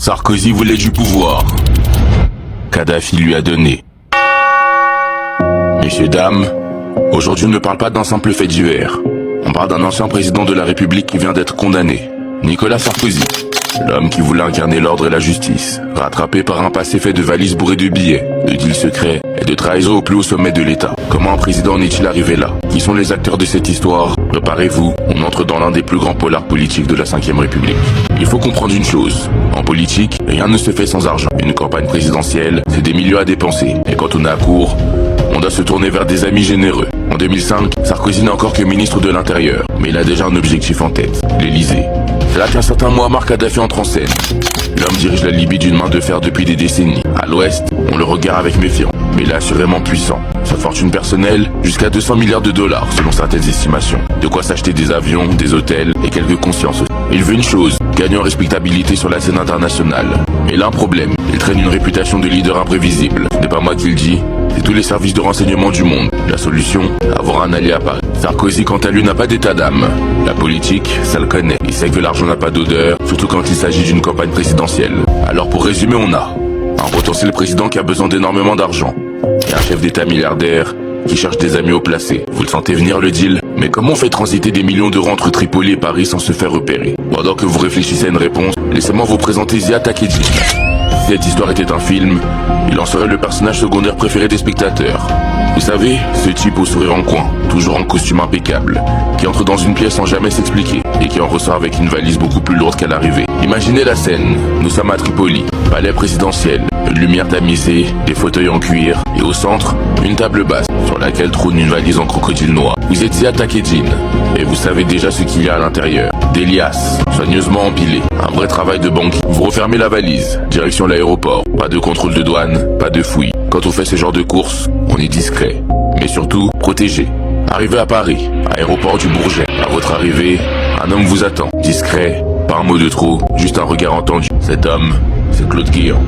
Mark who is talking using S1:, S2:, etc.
S1: Sarkozy voulait du pouvoir. Kadhafi lui a donné. Messieurs, dames, aujourd'hui on ne parle pas d'un simple fait divers. On parle d'un ancien président de la République qui vient d'être condamné. Nicolas Sarkozy. L'homme qui voulait incarner l'ordre et la justice, rattrapé par un passé fait de valises bourrées de billets, de deals secrets et de trahison au plus haut sommet de l'État. Comment un président en est-il arrivé là? Qui sont les acteurs de cette histoire? Préparez-vous, on entre dans l'un des plus grands polars politiques de la 5ème République. Il faut comprendre une chose, en politique, rien ne se fait sans argent. Une campagne présidentielle, c'est des millions à dépenser. Et quand on est à court, on doit se tourner vers des amis généreux. En 2005, Sarkozy n'est encore que ministre de l'Intérieur, mais il a déjà un objectif en tête, l'Élysée. C'est là qu'un certain Mouammar Kadhafi entre en scène. L'homme dirige la Libye d'une main de fer depuis des décennies. À l'ouest, on le regarde avec méfiance, mais il est assurément puissant. Sa fortune personnelle, jusqu'à 200 milliards de dollars selon certaines estimations. De quoi s'acheter des avions, des hôtels et quelques consciences aussi. Il veut une chose, gagner en respectabilité sur la scène internationale. Mais il a un problème, il traîne une réputation de leader imprévisible. Ce n'est pas moi qui le dis, c'est tous les services de renseignement du monde. La solution, avoir un allié à Paris. Sarkozy quant à lui n'a pas d'état d'âme. La politique, ça le connaît. Il sait que l'argent n'a pas d'odeur, surtout quand il s'agit d'une campagne présidentielle. Alors pour résumer, on a un potentiel président qui a besoin d'énormément d'argent. Et un chef d'état milliardaire qui cherche des amis haut placés. Vous le sentez venir le deal? Mais comment on fait transiter des millions d'euros entre Tripoli et Paris sans se faire repérer? Pendant que vous réfléchissez à une réponse, laissez-moi vous présenter Ziad Takieddine. Si cette histoire était un film, il en serait le personnage secondaire préféré des spectateurs. Vous savez, ce type au sourire en coin, toujours en costume impeccable, qui entre dans une pièce sans jamais s'expliquer, et qui en ressort avec une valise beaucoup plus lourde qu'à l'arrivée. Imaginez la scène, nous sommes à Tripoli, palais présidentiel, une lumière tamisée, des fauteuils en cuir, et au centre, une table basse, sur laquelle trône une valise en crocodile noir. Vous êtes Ziad Takieddine, et vous savez déjà ce qu'il y a à l'intérieur. Des liasses, soigneusement empilées, un vrai travail de banquier. Vous refermez la valise, direction l'aéroport, pas de contrôle de douane, pas de fouille. Quand on fait ce genre de course, on est discret, mais surtout protégé. Arrivé à Paris, aéroport du Bourget. À votre arrivée, un homme vous attend. Discret, pas un mot de trop, juste un regard entendu. Cet homme, c'est Claude Guéant.